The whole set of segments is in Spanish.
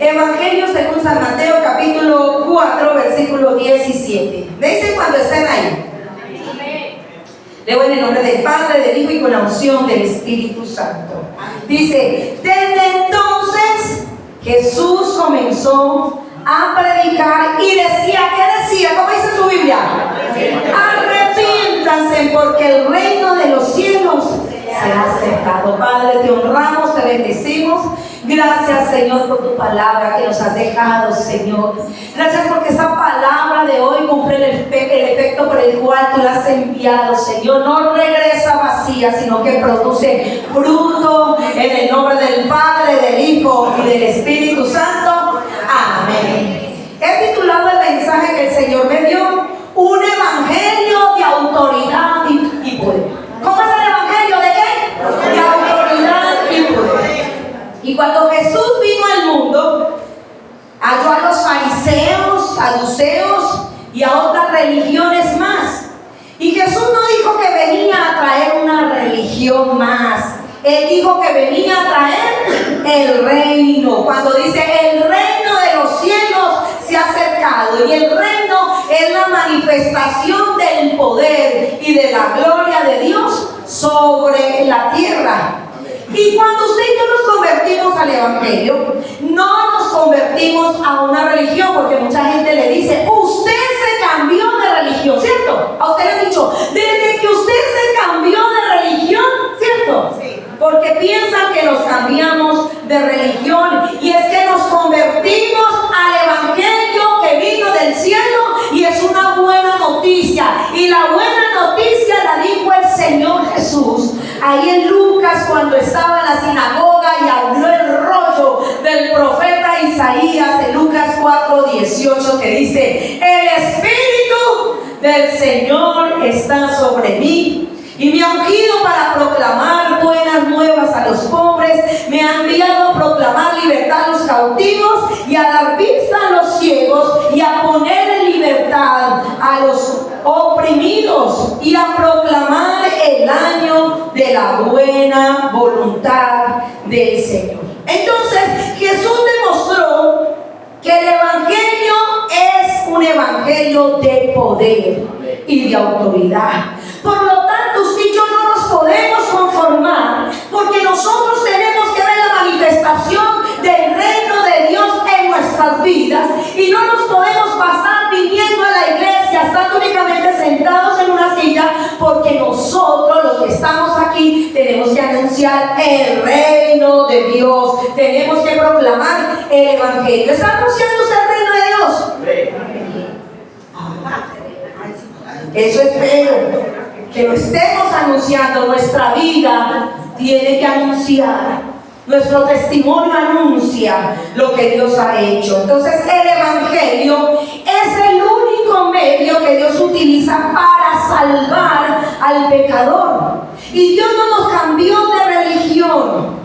Evangelio según San Mateo, capítulo 4, versículo 17. ¿Me dicen cuando estén ahí? Leo en el nombre del Padre, del Hijo y con la unción del Espíritu Santo. Dice: desde entonces Jesús comenzó a predicar y decía, ¿qué decía? ¿Cómo dice su Biblia? Arrepiéntanse porque el reino de los cielos se ha acercado. Padre, te honramos, te bendecimos. Gracias, Señor, por tu palabra que nos has dejado, Señor. Gracias porque esta palabra de hoy cumple el efecto por el cual tú la has enviado, Señor. No regresa vacía, sino que produce fruto en el nombre del Padre, del Hijo y del Espíritu Santo. Amén. He titulado el mensaje que el Señor me dio: un evangelio de autoridad y poder. ¿Cómo es el evangelio de qué? De autoridad y poder. Y cuando Jesús vino al mundo, halló a los fariseos, saduceos y a otras religiones más. Y Jesús no dijo que venía a traer una religión más. Él dijo que venía a traer el reino. Cuando dice el reino de los cielos se ha acercado, y el reino es la manifestación del poder y de la gloria de Dios sobre la tierra. Y cuando usted y yo nos convertimos al evangelio, no nos convertimos a una religión, porque mucha gente le dice: usted se cambió de religión, ¿cierto? A usted le han dicho: desde que usted se cambió de religión, ¿cierto? Sí. Porque piensan que nos cambiamos de religión, y es que nos convertimos al evangelio que vino del cielo, y es una buena noticia. Y la buena noticia la dijo el Señor Jesús ahí en Lucas, cuando estaba en la sinagoga y habló el rollo del profeta Isaías, en Lucas 4:18, que dice: el Espíritu del Señor está sobre mí, y me ha ungido para proclamar buenas nuevas a los pobres, me ha enviado a proclamar libertad a los cautivos y a dar vista a los ciegos, y a poner en libertad a los oprimidos, y a proclamar el año de la buena voluntad del Señor. Entonces Jesús demostró que el evangelio es un evangelio de poder y de autoridad. Por lo tanto, usted y yo no nos podemos conformar, porque nosotros tenemos que ver la manifestación del reino de Dios en nuestras vidas, y no nos podemos pasar viniendo a la iglesia, estando únicamente sentados en una silla, porque nosotros, los que estamos aquí, tenemos que anunciar el reino de Dios, tenemos que proclamar el evangelio. ¿Está anunciando usted el reino de Dios? Eso espero, que lo estemos anunciando. Nuestra vida tiene que anunciar, nuestro testimonio anuncia lo que Dios ha hecho. Entonces el evangelio es el único medio que Dios utiliza para salvar al pecador. Y Dios no nos cambió de religión,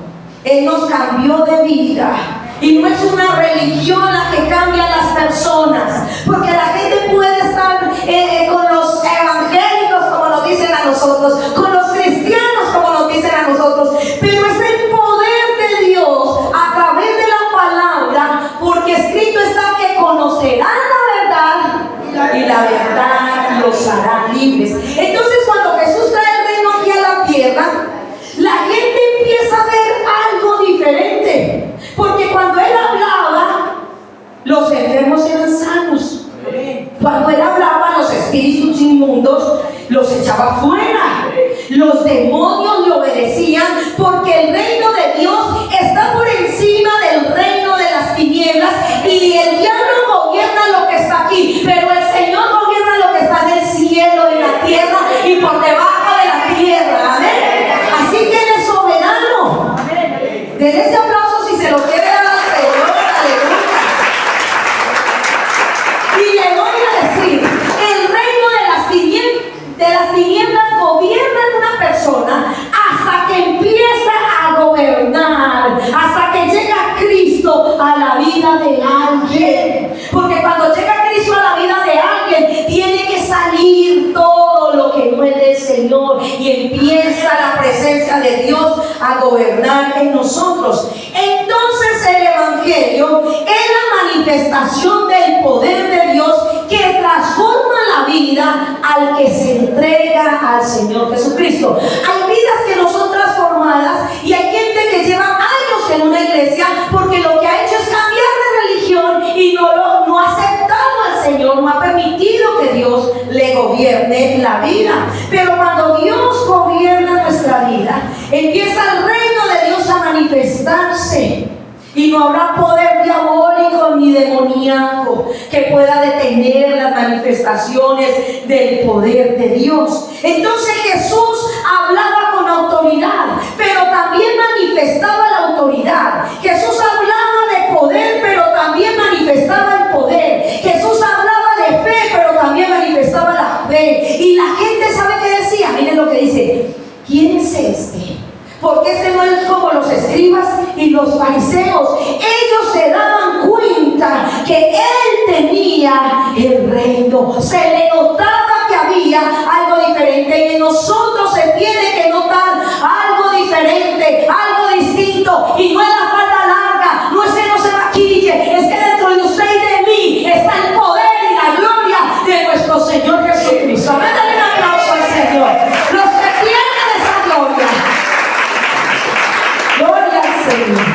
Él nos cambió de vida. Y no es una religión la que cambia a las personas, porque la gente puede estar con los evangélicos, como nos dicen a nosotros, con los cristianos, como nos dicen a nosotros, pero es el poder de Dios a través de la palabra, porque escrito está que conocerán la verdad y la verdad los hará libres. Entonces, cuando Jesús trae el reino aquí a la tierra, la gente empieza a ver algo diferente, porque cuando Él hablaba, los enfermos eran sanos. Cuando Él hablaba, los espíritus inmundos los echaba fuera. Los demonios le obedecían, porque el reino de Dios está por encima del reino de las tinieblas, y el diablo gobierna lo que está aquí, pero el Señor gobierna lo que está en el cielo, en la tierra y por debajo de la tierra. Amén. Así que Él es soberano. Denle ese aplauso si se lo quiere dar al Señor. Aleluya. Y le voy a decir: el reino de las tinieblas gobierna en una persona hasta que empieza a gobernar, hasta que llega Cristo a la vida de alguien. Porque cuando llega Cristo a la vida de alguien, tiene que salir todo lo que no es del Señor, y empieza la presencia de Dios a gobernar en nosotros. Entonces el Evangelio es la manifestación del poder de Dios que transforma la vida al que se entrega al Señor Jesucristo. Hay vidas que no son transformadas y hay gente que lleva años en una iglesia porque lo que ha hecho es cambiar de religión y no ha aceptado al Señor, no ha permitido que Dios le gobierne la vida. Pero cuando Dios gobierna nuestra vida, empieza el reino de Dios a manifestarse. Y no habrá poder diabólico ni demoníaco que pueda detener las manifestaciones del poder de Dios. Entonces Jesús hablaba con autoridad, pero también manifestaba la autoridad. Jesús hablaba de poder, pero también manifestaba el poder. Jesús hablaba de fe, pero también manifestaba la fe. Y la gente, ¿sabe qué decía? Miren lo que dice: ¿quién es este? Porque este no es como los escribas y los fariseos. Ellos se daban cuenta que él tenía el reino. Se le notaba que había algo diferente. Y en nosotros se tiene que notar algo diferente, algo distinto. Y no es la falda larga, no es que no se maquille, es que dentro de usted y de mí está el poder y la gloria de nuestro Señor Jesucristo. Amén. Dale un aplauso al Señor. Los que tienen esa gloria. Gloria al Señor.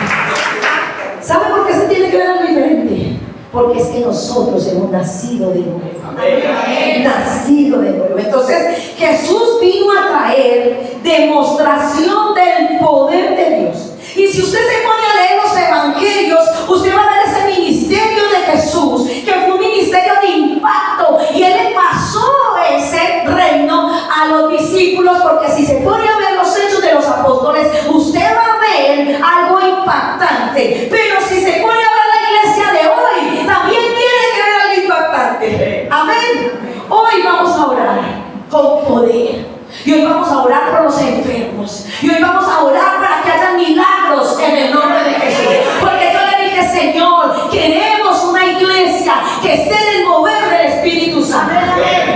¿Sabe por qué se tiene que ver algo diferente? Porque es que nosotros hemos nacido de nuevo. Amén. Nacido de nuevo. Entonces Jesús vino a traer demostración del poder de Dios. Y si usted se pone a leer los evangelios, usted va a ver ese ministerio de Jesús, que fue un ministerio de impacto, y él le pasó ese reino a los discípulos, porque si se pone a ver los hechos de los apóstoles, usted va a ver algo impactante. Pero si se pone a ver la iglesia de hoy, también tiene que ver algo impactante. Amén. Hoy vamos a orar con poder. Y hoy vamos a orar por los enfermos. Y hoy vamos a orar para que haya milagros en el nombre de Jesús. Porque yo le dije: Señor, queremos una iglesia que esté en el mover del Espíritu Santo.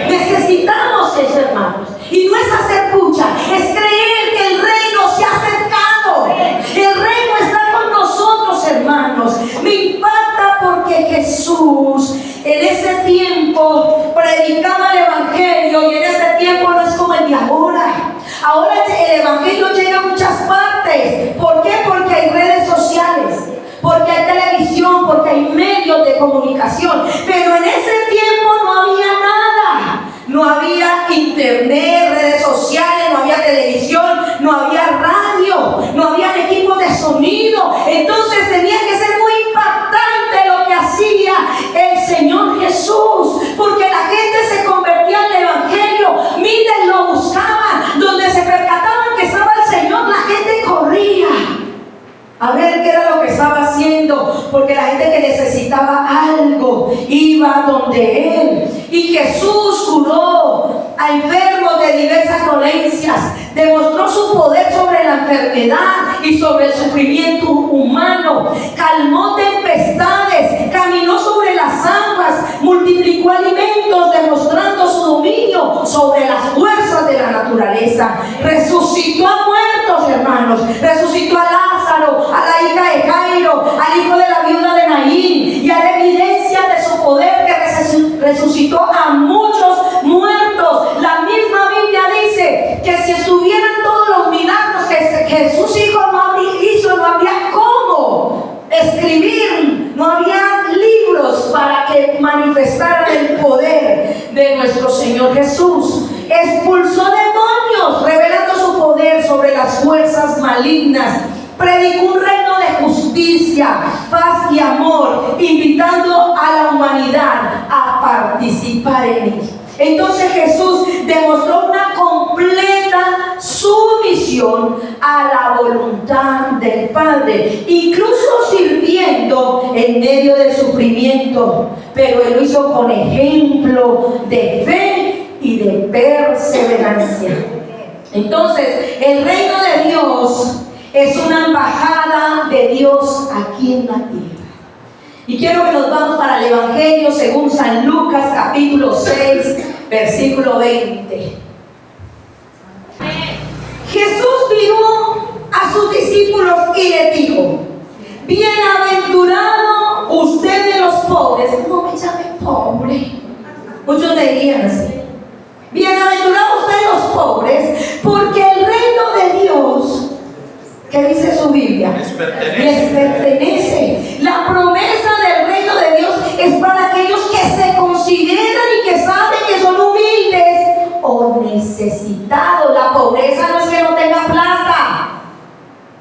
Necesitamos eso, hermanos. Y no es hacer pucha, es creer que el reino se ha acercado. El reino está con nosotros, hermanos. Me impacta porque Jesús en ese tiempo predicaba el evangelio, y en ese tiempo no es como el de ahora. Ahora el evangelio llega a muchas partes. ¿Por qué? Porque hay redes sociales, porque hay televisión, porque hay medios de comunicación. Pero en ese tiempo no había nada. No había internet, redes sociales, no había televisión, no había radio, no había equipos de sonido. Entonces tenía que ser muy impactante lo que hacía el Señor Jesús, porque la gente se convertía en el evangelio. Miren, lo buscaban. Donde se percataban que estaba el Señor, la gente corría a ver qué era lo que estaba haciendo, porque la gente que necesitaba algo iba donde Él. Y Jesús curó a enfermos de diversas dolencias, demostró su poder sobre la enfermedad y sobre el sufrimiento humano, calmó tempestades, caminó sobre las aguas, multiplicó alimentos, demostrando su dominio sobre las fuerzas de la naturaleza. Resucitó a muertos, hermanos, resucitó a Lázaro, a la hija de Jairo, al hijo de la viuda de Naín, y a la evidencia de su poder que resucitó a muchos muertos. La misma Biblia dice que si estuvieran todos los milagros que Jesús hizo, no habría cómo escribir, no había libros para que manifestaran el poder de nuestro Señor Jesús. Expulsó demonios, revelando su poder sobre las fuerzas malignas. Predicó un reino de justicia, paz y amor, invitando a la humanidad a participar en él. Entonces Jesús demostró una completa sumisión a la voluntad del Padre, incluso sirviendo en medio del sufrimiento, pero Él lo hizo con ejemplo de fe y de perseverancia. Entonces, el reino de Dios es una embajada de Dios aquí en la tierra. Y quiero que nos vamos para el Evangelio según San Lucas, capítulo 6, versículo 20. Jesús vio a sus discípulos y les dijo: bienaventurado usted de los pobres. No me llame pobre. Muchos le dirían así: bienaventurado usted de los pobres, porque el reino de Dios, ¿qué dice su Biblia? Les pertenece. La promesa del reino de Dios es para aquellos que se consideran y que saben que son humildes o necesitados. La pobreza no es que no tenga plata.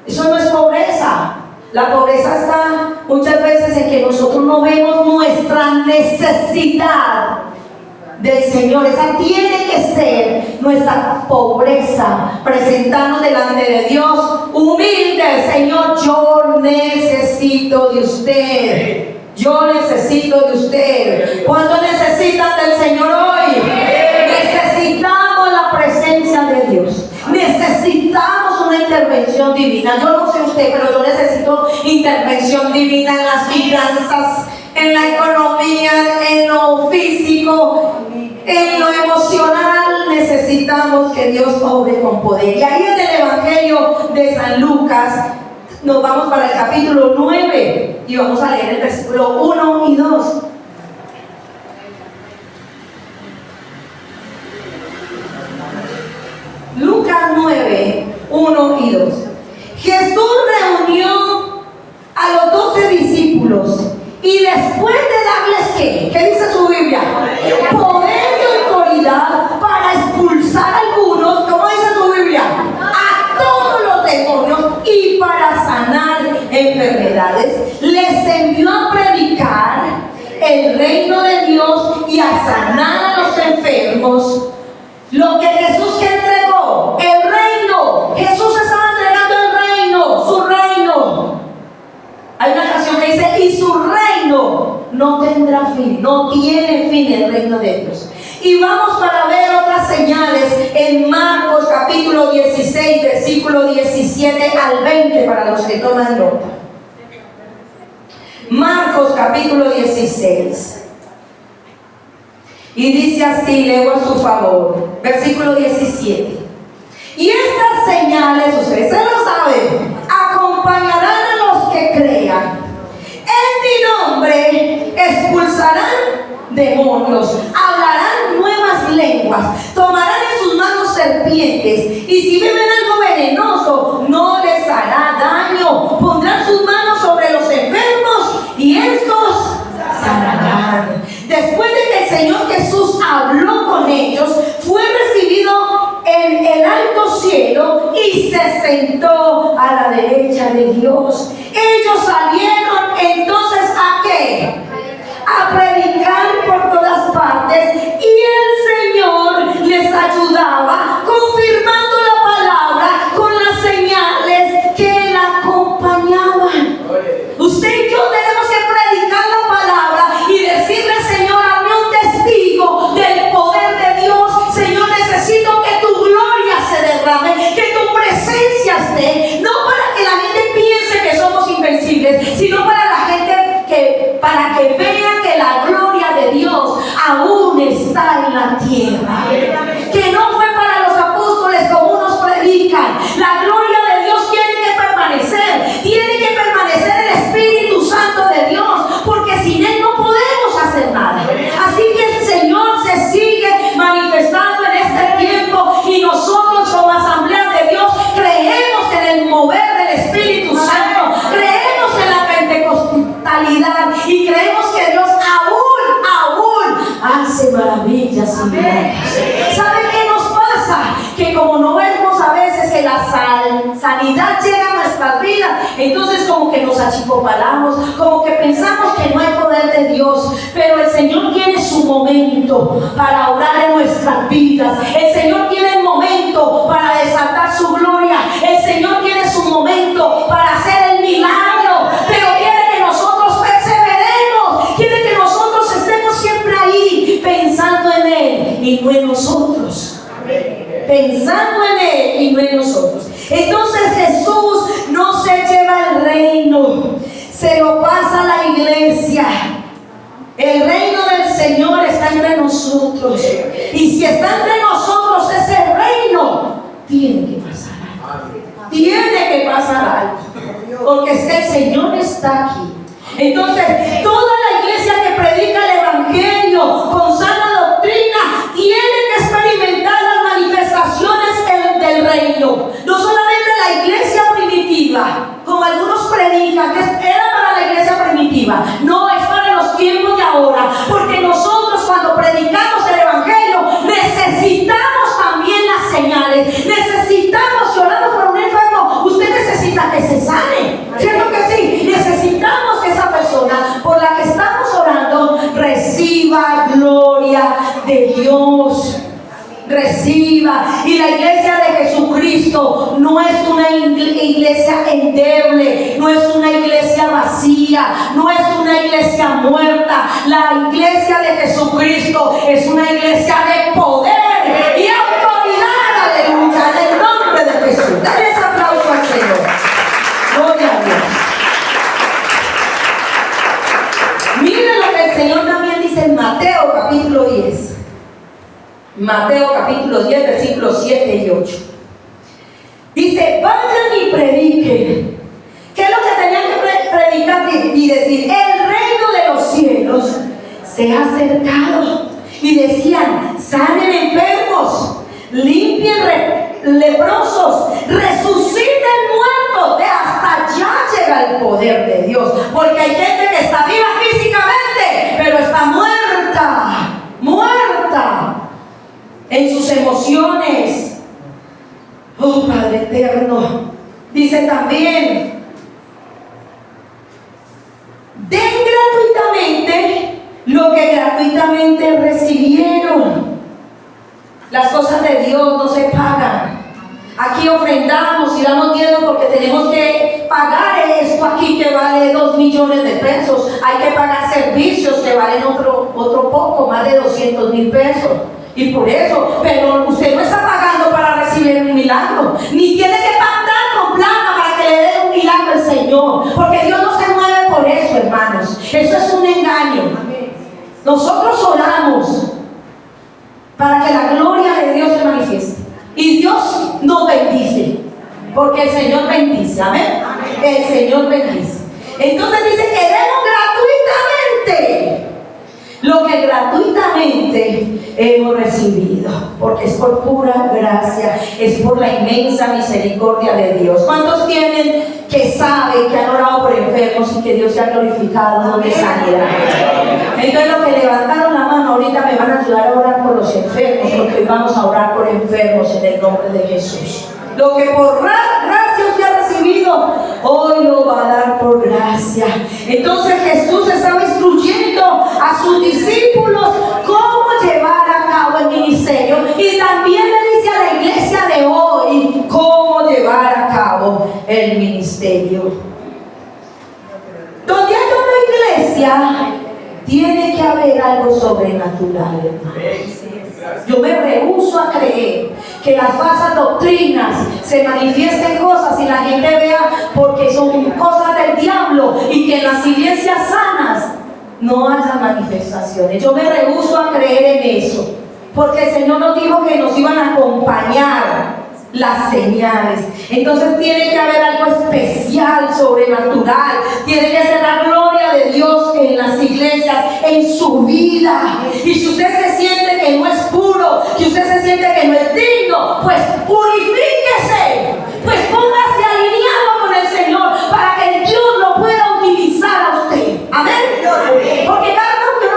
Eso no es pobreza. La pobreza está muchas veces en que nosotros no vemos nuestra necesidad del Señor. Esa tiene que ser nuestra pobreza, presentarnos delante de Dios humilde. Señor, yo necesito de usted. Yo necesito de usted. ¿Cuánto necesitan del Señor hoy? Necesitamos la presencia de Dios. Necesitamos una intervención divina. Yo no sé usted, pero yo necesito intervención divina en las finanzas, en la economía, en lo físico, en lo emocional. Necesitamos que Dios obre con poder. Y ahí en el Evangelio de San Lucas nos vamos para el capítulo 9 y vamos a leer el versículo 1 y 2. Lucas 9, 1 y 2. Jesús reunió a los 12 discípulos y después de darles ¿qué dice su Biblia? Poder y autoridad para expulsar a algunos, ¿cómo dice su Biblia? A todos los demonios y para sanar enfermedades. Les envió a predicar el reino de Dios y a sanar a los enfermos. Lo que Jesús que entregó, el reino. Jesús estaba entregando el reino, su reino. Hay una canción que dice: y su reino no tendrá fin, no tiene fin el reino de Dios. Y vamos para ver otras señales en Marcos capítulo 16, versículo 17 al 20, para los que toman nota. Marcos capítulo 16. Y dice así, leo a su favor, versículo 17. Y estas señales, ustedes se lo saben, acompañarán a los que crean. En mi nombre expulsarán demonios, hablarán nuevas lenguas, tomarán en sus manos serpientes, y si beben algo venenoso no les hará daño. Pondrán sus manos sobre los enfermos y estos sanarán. Después de que el Señor Jesús habló con ellos, fue recibido en el alto cielo y se sentó a la derecha de Dios. Ellos salieron entonces ¿a qué? A predicar por todas partes, y el Señor les ayudaba, confirmando la palabra con las señales que la acompañaban. Usted y yo tenemos que predicar la palabra y decirle: Señor, hazme un testigo del poder de Dios. Señor, necesito que tu gloria se derrame, que tu presencia esté, no para que la gente piense que somos invencibles, sino para la gente para que vea que la gloria de Dios aún está en la tierra. Que no fue para los apóstoles como unos predican. La gloria de Dios tiene que permanecer el Espíritu Santo de Dios, porque sin Él no podemos hacer nada. Así que el Señor se sigue manifestando en este tiempo, y nosotros como Asamblea de Dios creemos en el mover del Espíritu Santo, creemos en la pentecostalidad y creemos que Dios aún hace maravillas y milagros. ¿Saben qué nos pasa? Que como no vemos a veces que la sanidad llega a nuestras vidas, entonces como que nos achicopalamos, como que pensamos que no hay poder de Dios. Pero el Señor tiene su momento para orar en nuestras vidas. El Señor tiene el momento para desatar su gloria. El Señor tiene su momento para hacer el milagro, pero quiere que nosotros perseveremos, quiere que nosotros estemos siempre ahí pensando en Él y no en nosotros. Pensando en Él y no en nosotros. Entonces Jesús no se lleva el reino, se lo pasa a la iglesia. El reino del Señor está entre nosotros, y si está entre nosotros, ese reino tiene que pasar. Tiene que pasar algo, porque es que el Señor está aquí. Entonces, toda la iglesia que predica el Evangelio con sana doctrina tiene que experimentar las manifestaciones del reino. No solamente la iglesia primitiva, como algunos predican, que era para la iglesia primitiva. No, es para los tiempos de ahora, porque nosotros cuando predicamos el Evangelio necesitamos también las señales. Necesitamos, si oramos por un enfermo, usted necesita que se sane, ¿cierto que sí? Necesitamos que esa persona por la que estamos orando reciba gloria de Dios. Reciba. Y la iglesia de Jesucristo no es una iglesia endeble, no es una iglesia vacía, no es una iglesia muerta. La iglesia de Jesucristo es una iglesia de poder y autoridad. Aleluya, en el nombre de Jesús. Dale ese aplauso al Señor. Gloria a Dios. Miren lo que el Señor también dice en Mateo capítulo 10. Mateo capítulo 10, versículos 7 y 8. Dice, vayan y prediquen. ¿Qué es lo que tenían que predicar y decir? El reino de los cielos se ha acercado. Y decían, sanen enfermos, limpien leprosos, resuciten muertos. Hasta allá llega el poder de Dios. Porque hay gente que está viva físicamente, pero está muerta, muerta en sus emociones. Oh Padre eterno, dice también, den gratuitamente lo que gratuitamente recibieron. Las cosas de Dios no se pagan. Aquí ofrendamos y damos dinero porque tenemos que pagar esto aquí que vale 2 millones de pesos. Hay que pagar servicios que valen otro poco, más de 200,000 pesos. Y por eso, pero usted no está pagando para recibir un milagro, ni tiene que pactar con plata para que le dé un milagro al Señor, porque Dios no se mueve por eso, hermanos. Eso es un engaño. Nosotros oramos para que la gloria de Dios se manifieste, y Dios nos bendice, porque el Señor bendice, amén. El Señor bendice. Entonces dice que demos gratuitamente lo que gratuitamente hemos recibido, porque es por pura gracia, es por la inmensa misericordia de Dios. ¿Cuántos tienen que saben que han orado por enfermos y que Dios se ha glorificado de sanidad? Entonces los que levantaron la mano ahorita me van a ayudar a orar por los enfermos, porque hoy vamos a orar por enfermos en el nombre de Jesús. Lo que por gracia usted ha recibido, hoy lo va a dar por gracia. Entonces Jesús estaba instruyendo a sus discípulos cómo llevar a cabo el ministerio, y también le dice a la iglesia de hoy cómo llevar a cabo el ministerio. Donde hay una iglesia, tiene que haber algo sobrenatural, hermanos. Yo me rehúso a creer que las falsas doctrinas se manifiesten cosas y la gente vea porque son cosas del diablo, y que en las iglesias sanas no haya manifestaciones. Yo me rehúso a creer en eso, porque el Señor nos dijo que nos iban a acompañar las señales. Entonces tiene que haber algo especial, sobrenatural. Tiene que ser la gloria de Dios en las iglesias, en su vida. Y si usted se siente que no es puro, que usted se siente que no es digno, pues purifíquese, pues póngase alineado con el Señor para que Dios lo pueda utilizar a usted. Amén. Porque claro, yo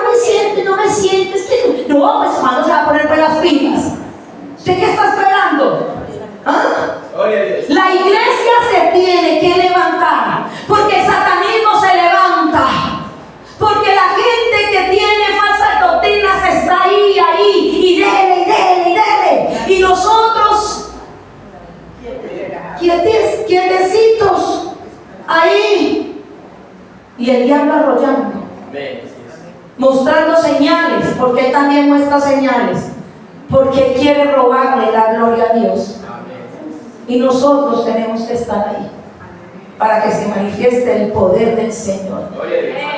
no me siento, es que no, pues cuando se va a poner por las pilas. ¿Usted qué está esperando? ¿Ah? La iglesia se tiene que levantar, porque el satanismo se levanta, porque la gente que tiene falsas doctrinas está ahí, y dele, y nosotros quietecitos ahí, y el diablo arrollando, mostrando señales, porque él también muestra señales, porque él quiere robarle la gloria a Dios. Y nosotros tenemos que estar ahí para que se manifieste el poder del Señor.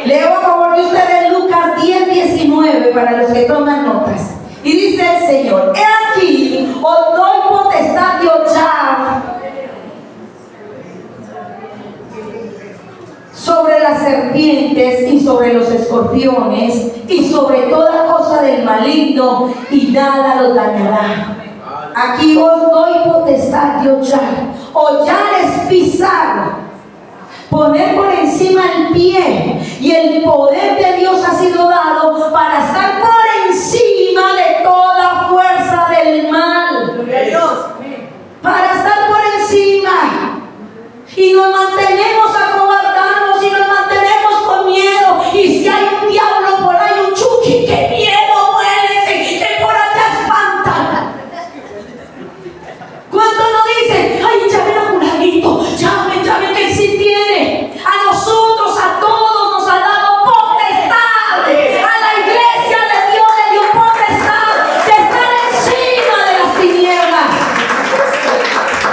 Leo a favor de ustedes Lucas 10:19 para los que toman notas. Y dice el Señor: he aquí, os doy potestad de hollar las serpientes y sobre los escorpiones y sobre toda cosa del maligno, y nada los dañará. Aquí os doy potestad de hollar es pisar, poner por encima el pie, y el poder de Dios ha sido dado para estar por encima de toda fuerza del mal. Para estar por encima. Y nos mantenemos acobardados y nos mantenemos con miedo. Y si hay un diablo por ahí, un chuki, ¡qué miedo! Muérense, que por allá espantan. ¿Cuántos nos dicen? ¡Ay, llamen a Julanito! ¡Llamen que él sí tiene! A nosotros, a todos nos ha dado potestad. A la iglesia de Dios le dio potestad de estar encima de las tinieblas.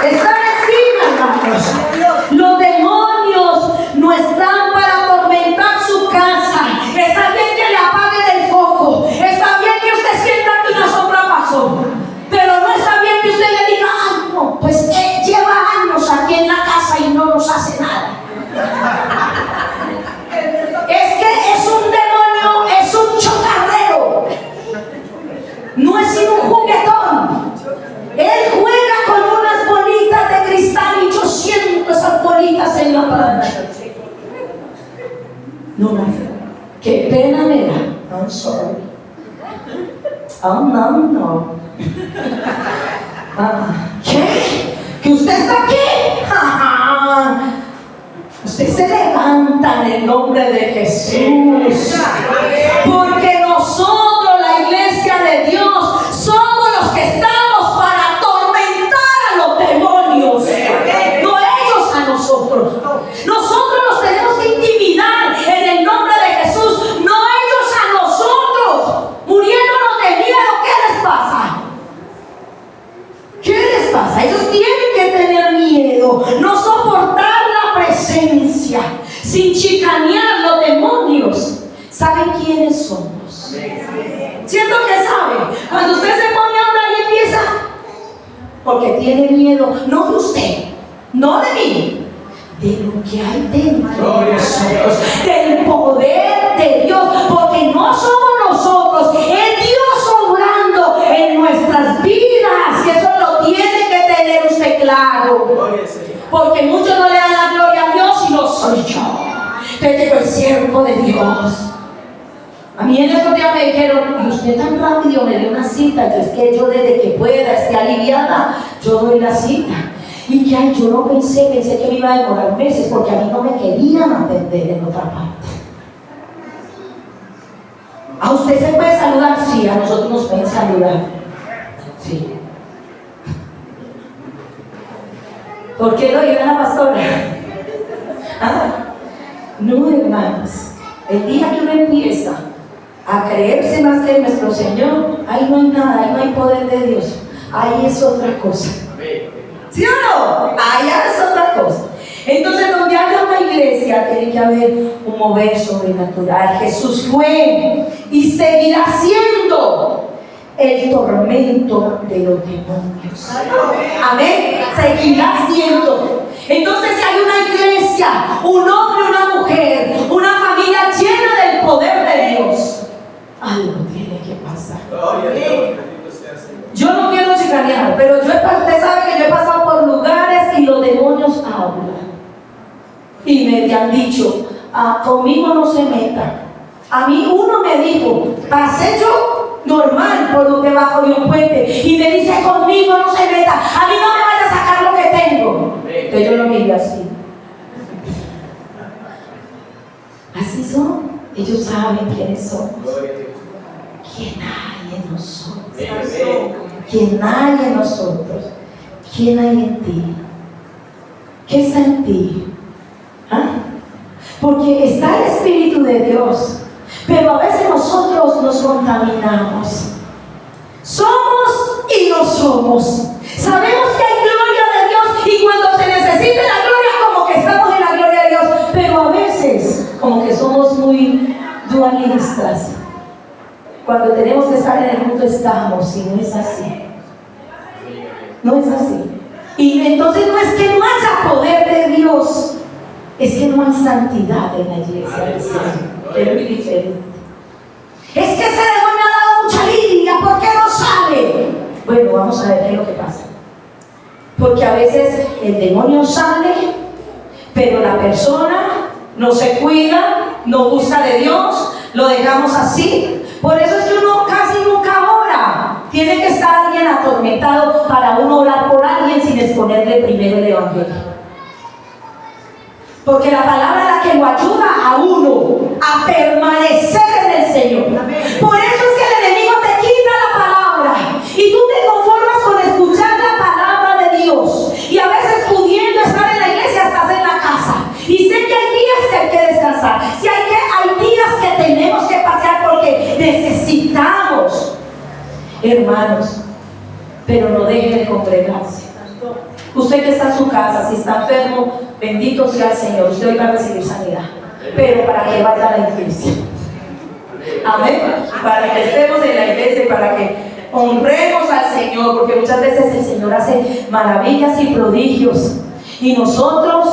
Estar encima, hermanos. Los demonios no están para atormentar su casa. Está bien que le apaguen el foco. Está bien que usted sienta que una sombra pasó. Pero no está bien que usted le diga, ay, no, pues él lleva años aquí en la casa y no nos hace nada. Es que es un demonio, es un chocarrero. No es sino un juguetón. Él juega con unas bolitas de cristal y yo siento esas bolitas en la plancha. No, qué pena me da. I'm sorry. Oh, no. ¿Qué? ¿Que usted está aquí? Usted se levanta en el nombre de Jesús. Porque nosotros, la iglesia de Dios, somos los que estamos para atormentar a los demonios. No ellos a nosotros. Nosotros los tenemos que intimidar en el nombre de Jesús. No ellos a nosotros. Muriéndonos de miedo. ¿Qué les pasa? ¿Qué les pasa? Ellos tienen que tener miedo. No soportar la presencia. Sin chicanear los demonios. ¿Saben quiénes somos? ¿Cierto que saben? Cuando usted se pone a hablar y empieza, porque tiene miedo, no de usted, no de mí, de lo que hay dentro de nosotros, del poder de Dios, porque no somos nosotros, es Dios obrando en nuestras vidas, y eso lo tiene que tener usted claro, porque muchos no le dan la gloria a Dios y no soy yo. Te llegó el siervo de Dios. A mí en estos días me dijeron, y usted tan rápido me dio una cita. Yo es que yo desde que pueda, esté aliviada, yo doy la cita. Y que yo no pensé que me iba a demorar meses, porque a mí no me querían atender en otra parte. ¿A usted se puede saludar? Sí, a nosotros nos pueden saludar. Sí. ¿Por qué lo diga la pastora? No, hermanos. El día que uno empieza a creerse más que nuestro Señor, ahí no hay nada, ahí no hay poder de Dios. Ahí es otra cosa. ¿Sí o no? Allá es otra cosa. Entonces, donde haya una iglesia, tiene que haber un mover sobrenatural. Jesús fue y seguirá siendo el tormento de los demonios. Amén. Seguirá siendo. Entonces, si hay una iglesia, un hombre, una mujer, una familia llena del poder de Dios, algo tiene que pasar. Yo no quiero chicanear, pero usted sabe que yo he pasado por lugares y los demonios hablan. Y me han dicho, conmigo no se meta. A mí uno me dijo, pasé yo normal por debajo de un puente y me dice, conmigo no se meta, a mí no me vaya a sacar lo que tengo. Entonces yo lo miré así. Así son. Ellos saben quiénes somos. ¿Quién hay en nosotros? ¿Quién hay en nosotros? ¿Quién hay en ti? ¿Qué está en ti? Porque está el Espíritu de Dios, pero a veces nosotros nos contaminamos. Somos y no somos. Sabemos que hay gloria de Dios y cuando se necesita la gloria, como que estamos en la gloria de Dios, pero a veces como que somos muy dualistas. Cuando tenemos que estar en el mundo estamos, y no es así. No es así. Y entonces no es que no haya poder de Dios, Es que no hay santidad en la iglesia del Señor. Es muy diferente. Es que ese demonio ha dado mucha lidia, ¿por qué no sale? Bueno, vamos a ver qué es lo que pasa. Porque a veces el demonio sale, pero la persona no se cuida, no gusta de Dios, lo dejamos así. Por eso es que uno casi nunca ora. Tiene que estar alguien atormentado para uno orar por alguien sin exponerle primero el evangelio. Porque la palabra es la que lo ayuda a uno a permanecer en el Señor. Por eso es que el enemigo te quita la palabra y tú te conformas con escuchar la palabra de Dios. Y a veces pudiendo estar en la iglesia estás en la casa. Y sé que hay días que hay que descansar. Sí, hay días que tenemos que pasear porque necesitamos, hermanos. Pero no deje de congregarse. Usted que está en su casa, si está enfermo, bendito sea el Señor, usted hoy va a recibir sanidad, pero para que vaya a la iglesia. Amén. Para que estemos en la iglesia y para que honremos al Señor, porque muchas veces el Señor hace maravillas y prodigios y nosotros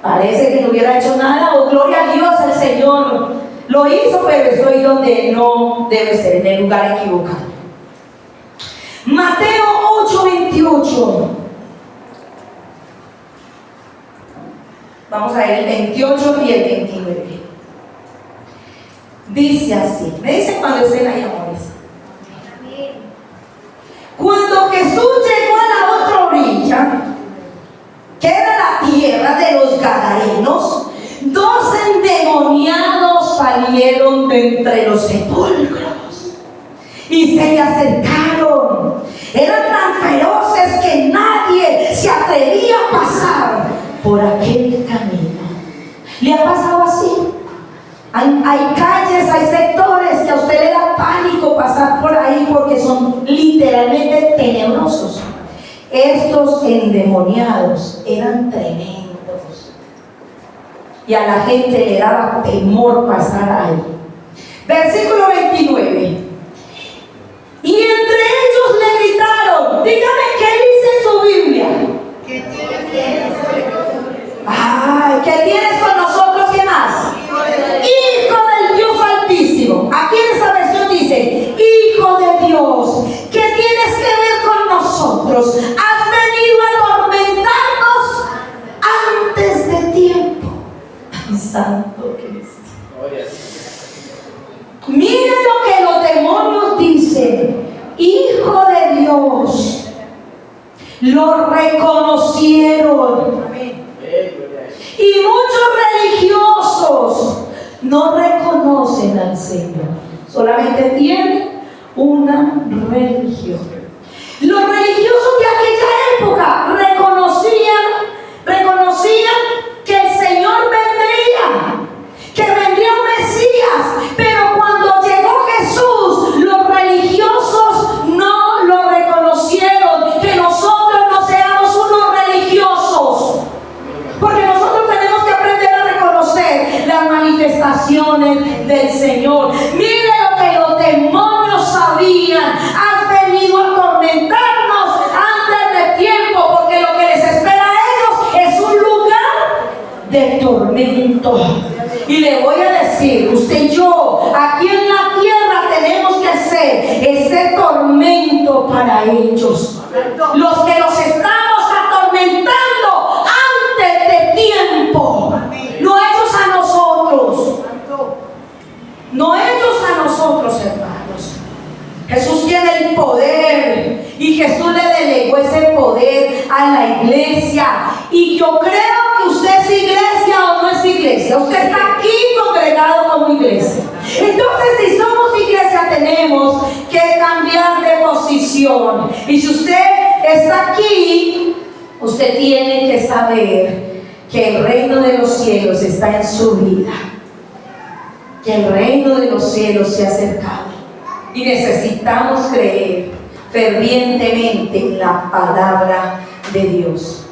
parece que no hubiera hecho nada. O gloria a Dios, el Señor lo hizo, pero estoy donde no debe ser, en el lugar equivocado. Mateo 8:28. Vamos a ver el 28 y el 29. Dice así. Me dicen cuando estén ahí, amores. Cuando Jesús llegó a la otra orilla, que era la tierra de los Gadarenos, 2 endemoniados salieron de entre los sepulcros y se le acercaron. Eran tan feroces que nadie se atrevía a pasar por aquel camino. ¿Le ha pasado así? Hay calles, hay sectores que a usted le da pánico pasar por ahí porque son literalmente tenebrosos. Estos endemoniados eran tremendos y a la gente le daba temor pasar ahí. Versículo 29. Y entre ellos le gritaron, dígame qué dice su Biblia. Ay, ¿qué tienes con nosotros? ¿Qué más? Hijo del Dios Altísimo. Aquí en esta versión dice, Hijo de Dios, ¿qué tienes que ver con nosotros? Has venido a atormentarnos antes de tiempo. Ay, Santo Cristo. Miren lo que los demonios dicen. Hijo de Dios. Lo reconocieron. Y muchos religiosos no reconocen al Señor. Solamente tienen una religión. Los religiosos de aquella época reconocían que el Señor vendría, que vendría un Mesías. Pero cuando llegó Jesús, los religiosos no lo reconocieron. Que nosotros no seamos unos religiosos, porque nosotros tenemos que aprender a reconocer las manifestaciones del Señor. Mire lo que los demonios sabían. Has venido a atormentarnos antes de tiempo, porque lo que les espera a ellos es un lugar de tormento. Y le voy a decir, usted y yo, aquí en la tierra tenemos que ser ese tormento para ellos. Los que los estamos atormentando antes de tiempo. No ellos a nosotros. No ellos a nosotros, hermanos. Jesús tiene el poder y Jesús le delegó ese poder a la iglesia. Y yo creo que usted es iglesia o no es iglesia. Usted está aquí congregado como iglesia. Entonces, si somos iglesia, tenemos que cambiar de posición. Y si usted está aquí, usted tiene que saber que el reino de los cielos está en su vida, que el reino de los cielos se ha acercado y necesitamos creer fervientemente en la palabra de Dios.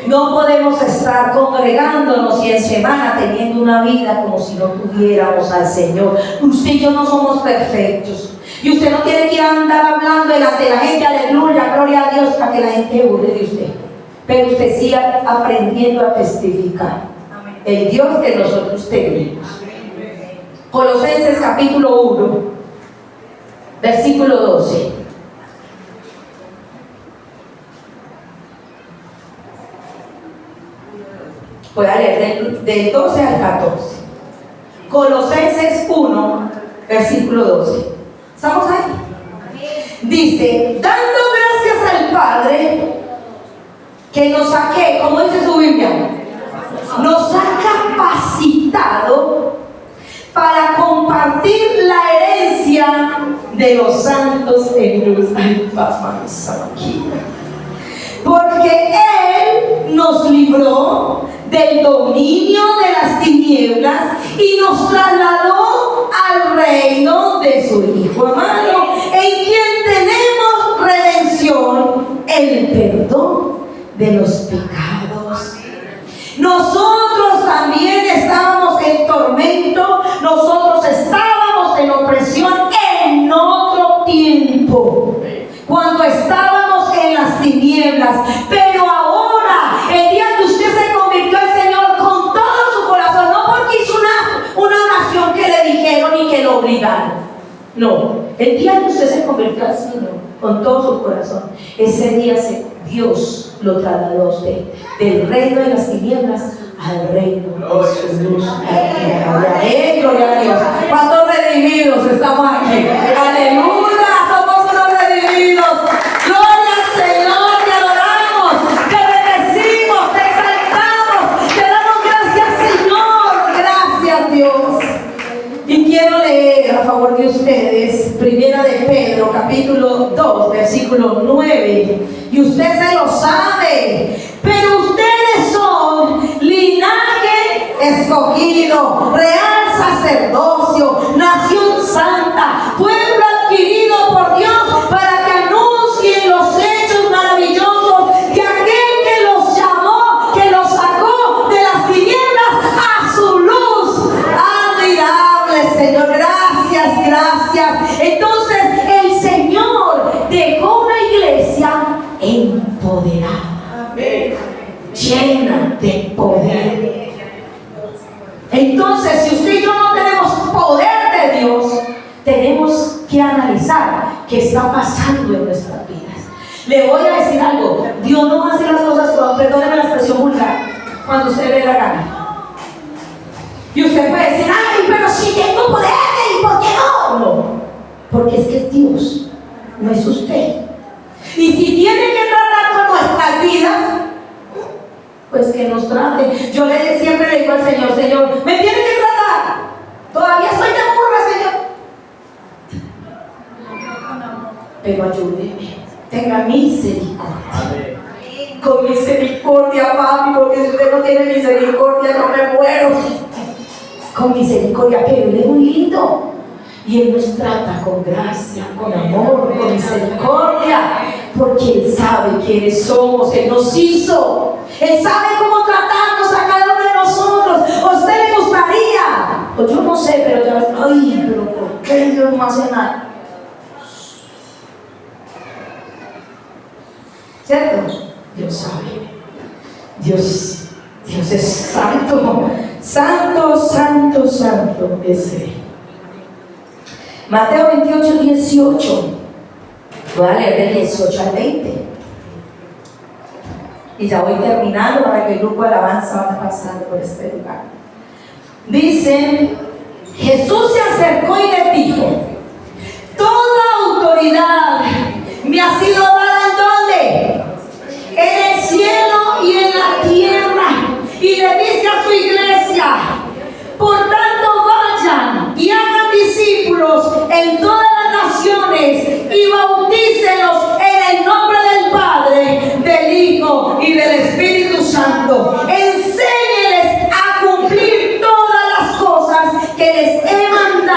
No podemos estar congregándonos y en semana teniendo una vida como si no tuviéramos al Señor. Usted y yo no somos perfectos. Y usted no tiene que ir a andar hablando delante de la gente, aleluya, gloria a Dios, para que la gente burle de usted. Pero usted siga aprendiendo a testificar. el Dios que nosotros tenemos. Colosenses capítulo 1, versículo 12. Voy a leer del 12 al 14. Colosenses 1, versículo 12. ¿Estamos ahí? Dice, dando gracias al Padre que nos ha, ¿cómo dice su Biblia? Nos ha capacitado para compartir la herencia de los santos en luz. Ay, papá, porque Él nos libró del dominio de las tinieblas y nos trasladó al reino de su Hijo amado, en quien tenemos redención, el perdón de los pecados. Nosotros también estábamos en tormento, nosotros estábamos en opresión en otro tiempo, cuando estábamos en las tinieblas, pero ahora, el día que usted se convirtió al Señor con todo su corazón, no porque hizo una oración que le dijeron y que lo obligaron, no, el día que usted se convirtió al Señor con todo su corazón, ese día Dios lo trasladó a usted del reino de las tinieblas al reino de su luz. Gloria a Dios. ¿Cuántos redimidos estamos aquí? Aleluya, somos unos redimidos. Gloria al Señor, te adoramos, te bendecimos, te exaltamos, te damos gracias, Señor. Gracias, Dios. Y quiero leer a favor de ustedes, primera de Pedro, capítulo 2, versículo 9. Y usted se lo sabe, pero ustedes son linaje escogido, real sacerdocio, nación santa, pueblo adquirido por Dios, para que anuncien los hechos maravillosos de aquel que los llamó, que los sacó de las tinieblas a su luz admirable. Señor, gracias, gracias. Entonces el Señor dejó una iglesia empoderada, llena de poder. Entonces, si usted y yo no tenemos poder de Dios, tenemos que analizar qué está pasando en nuestras vidas. Le voy a decir algo: Dios no hace las cosas con, perdóneme la expresión vulgar, cuando se le dé la gana. Y usted puede decir, ay, pero si tengo poder, ¿y por qué no? No, porque es que es Dios, no es usted. Y si tiene que tratar con nuestras vidas, pues que nos trate. Yo siempre le digo al Señor, Señor, me tiene que tratar. Todavía estoy de burra, Señor. Pero ayúdeme, tenga misericordia. Con misericordia, papi, porque si usted no tiene misericordia, no me muero. Con misericordia, pero Él es muy lindo. Y Él nos trata con gracia, con amor, con misericordia, porque Él sabe quiénes somos, Él nos hizo, Él sabe cómo tratarnos a cada uno de nosotros. ¿A usted le gustaría? Pues yo no sé, pero te vas, ay, pero ¿por qué Dios no hace nada? ¿Cierto? Dios sabe. Dios es santo, santo, santo, santo es Él. Mateo 28, 18. Voy a leer del 18 al 20. Y ya voy terminando para que el grupo de alabanza vaya pasando por este lugar. Dice, Jesús se acercó y le dijo, toda autoridad me ha sido dada ¿en dónde? En el cielo y en la tierra. Y le dice a su iglesia, por tanto vayan y hagan discípulos en todas las naciones y bautícenlos en el nombre del Padre, del Hijo y del Espíritu Santo. Enséñeles a cumplir todas las cosas que les he mandado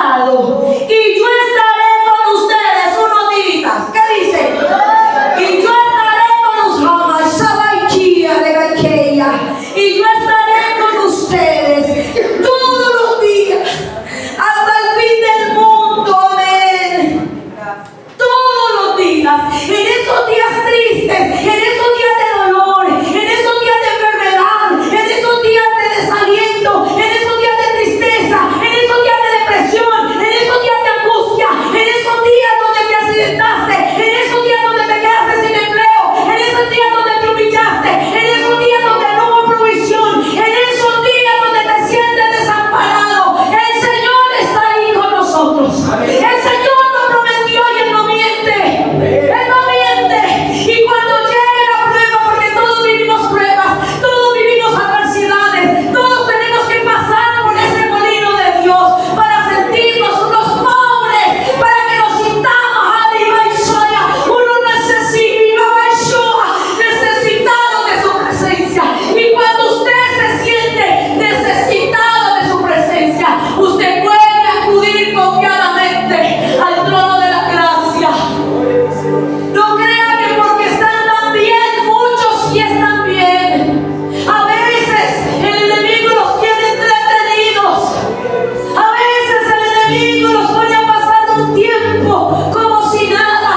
enemigo los pone a pasar un tiempo como si nada,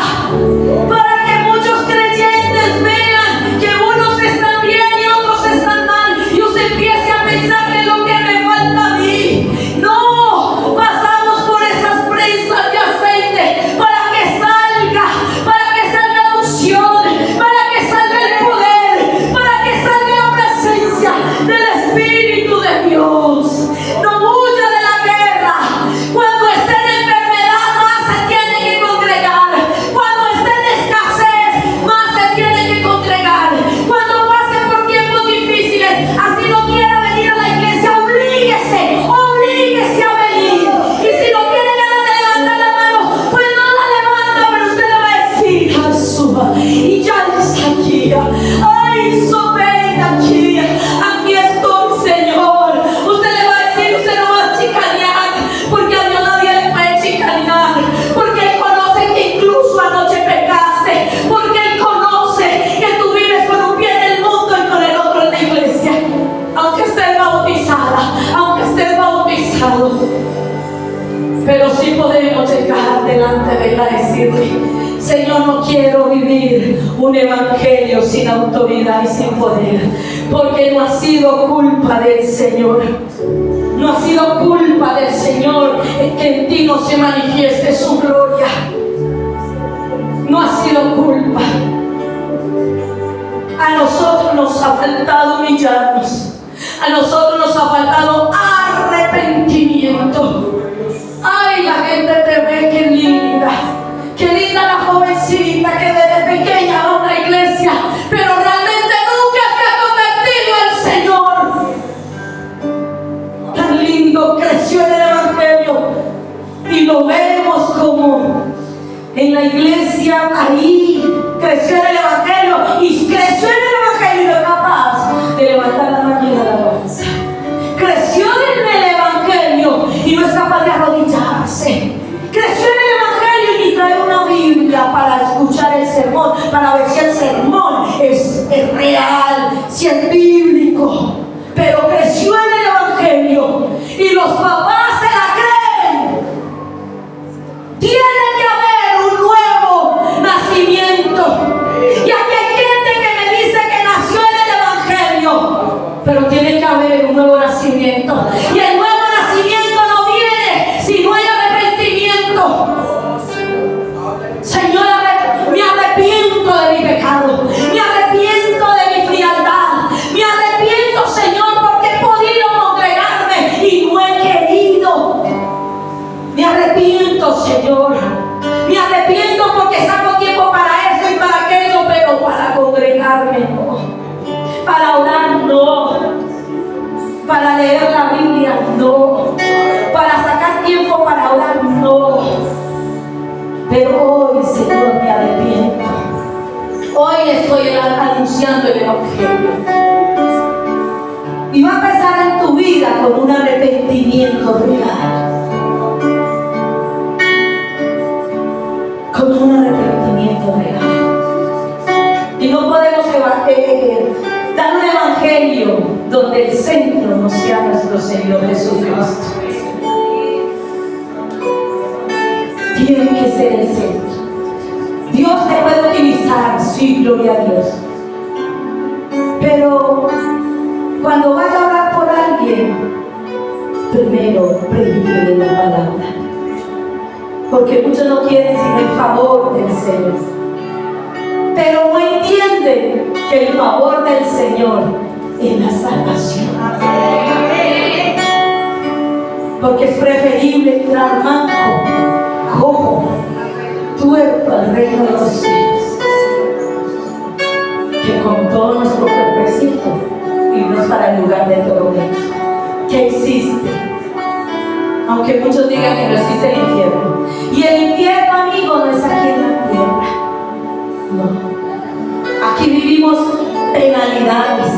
para que muchos creyentes vean que unos están bien y otros están mal, y usted empiece a pensar que lo que me falta a mí. No, pasamos por esas prensas de aceite para que salga la unción, para que salga el poder, para que salga la presencia del Espíritu de Dios. No huya de la guerra. Cuando esté en enfermedad, más se tiene que congregar. Cuando esté en escasez, más se tiene que congregar. Cuando pase por tiempos difíciles, así no quiera venir a la iglesia, oblíguese a venir. Y si no tiene ganas de levantar la mano, pues no la levanta, pero usted le va a decir, Jesús, y ya está aquí. Ay, ven aquí. Aquí estoy, Señor. Usted le va a decir, usted no va a chicanear, porque a Dios nadie le puede chicanear, porque Él conoce que incluso anoche pecaste, porque Él conoce que tú vives con un pie en el mundo y con el otro en la iglesia. Aunque estés bautizada, aunque estés bautizado, pero sí podemos llegar delante de Él a decirle, Señor, no quiero vivir un evangelio sin autoridad y sin poder, porque no ha sido culpa del Señor. No ha sido culpa del Señor que en ti no se manifieste su gloria. No ha sido culpa. A nosotros nos ha faltado humillarnos. A nosotros nos ha faltado arrepentimiento. Ay, la gente te ve, qué linda la jovencita que desde pequeña va a una iglesia, pero realmente nunca se ha convertido al Señor. Tan lindo, creció en el evangelio y lo vemos como en la iglesia ahí creció en el evangelio y no es capaz de levantar la mano y la alabanza. Creció en el evangelio y no es capaz de arrodillarse. Creció en el evangelio y ni trae una Biblia para escuchar el sermón, para ver si el sermón es real, si es bíblico. Pero creció en el evangelio y los papás se la creen. Tiene que haber un nuevo nacimiento. Y aquí hay gente que me dice que nació en el evangelio, pero tiene que haber un nuevo nacimiento. Y el nuevo nacimiento no viene si no hay arrepentimiento. Señor, me arrepiento de mi pecado, me arrepiento de mi frialdad, me arrepiento, Señor, porque he podido congregarme y no he querido. Me arrepiento, Señor, me arrepiento porque saco tiempo para eso y para aquello, pero para congregarme no, para orar no, para leer la Biblia no, para sacar tiempo para orar no. Pero hoy, Señor, me arrepiento. Hoy estoy anunciando el evangelio. Y va a empezar en tu vida con un arrepentimiento real. Con un arrepentimiento real. Y no podemos dar un evangelio donde el centro no sea nuestro Señor Jesucristo. Tiene que ser el centro. Dios te puede utilizar, sí, gloria a Dios. Pero cuando vaya a orar por alguien, primero predíquele la palabra. Porque muchos no quieren sino el favor del Señor. Pero no entienden que el favor del Señor es la salvación. Porque es preferible entrar manco, cojo, tuerto al reino de los cielos, que con todo nuestro cuerpecito irnos para el lugar de tormento que existe. Aunque muchos digan que no existe el infierno. Y el infierno, amigo, no es aquí en la tierra. No. Aquí vivimos penalidades.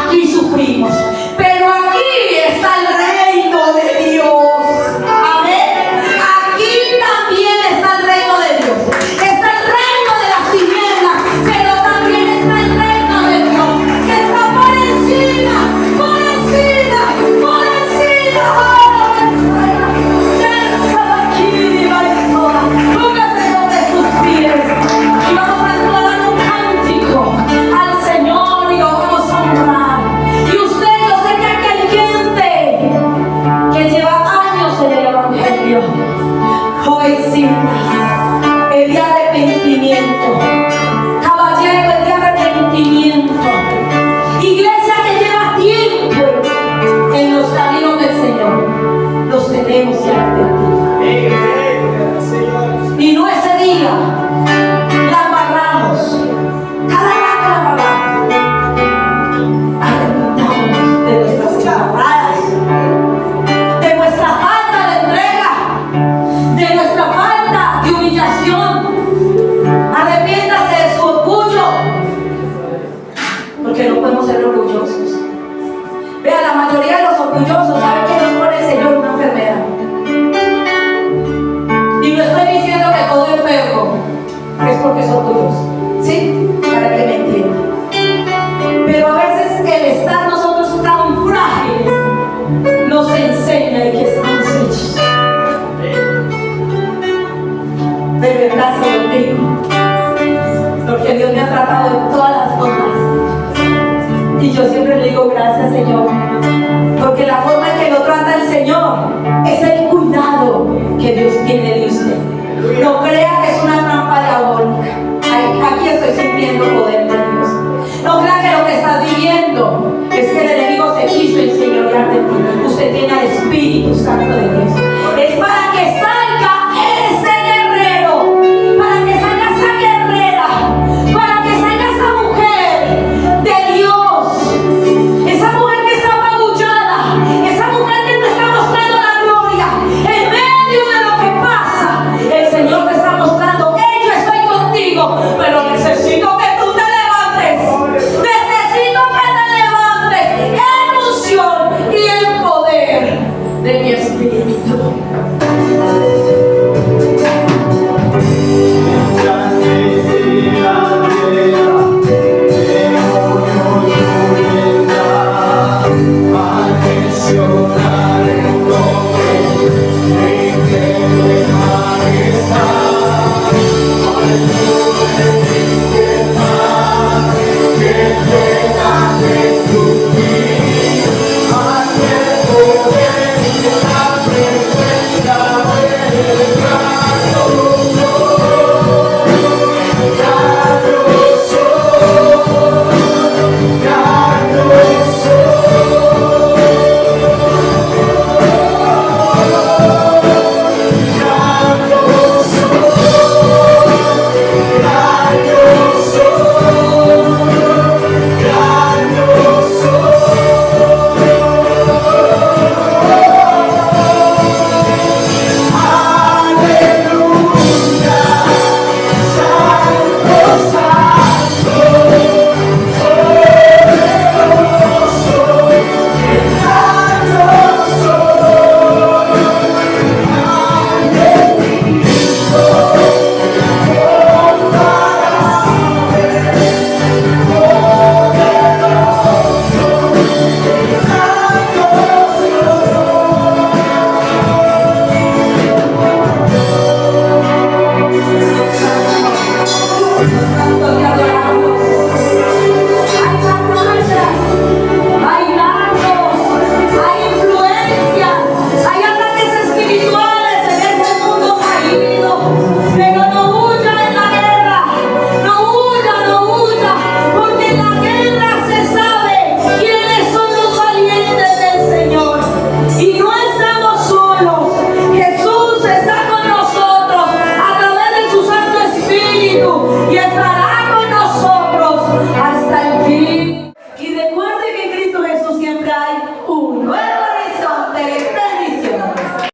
Aquí sufrimos. Pero aquí está el reino de Dios. Amén. Aquí también está el reino de Dios. Está el reino de las tinieblas, pero también está el reino de Dios, que está por encima, por encima, por encima. Señor. Jovencitas, el día de arrepentimiento. Caballero, el día de arrepentimiento. Iglesia que lleva tiempo en los caminos del Señor. Los tenemos que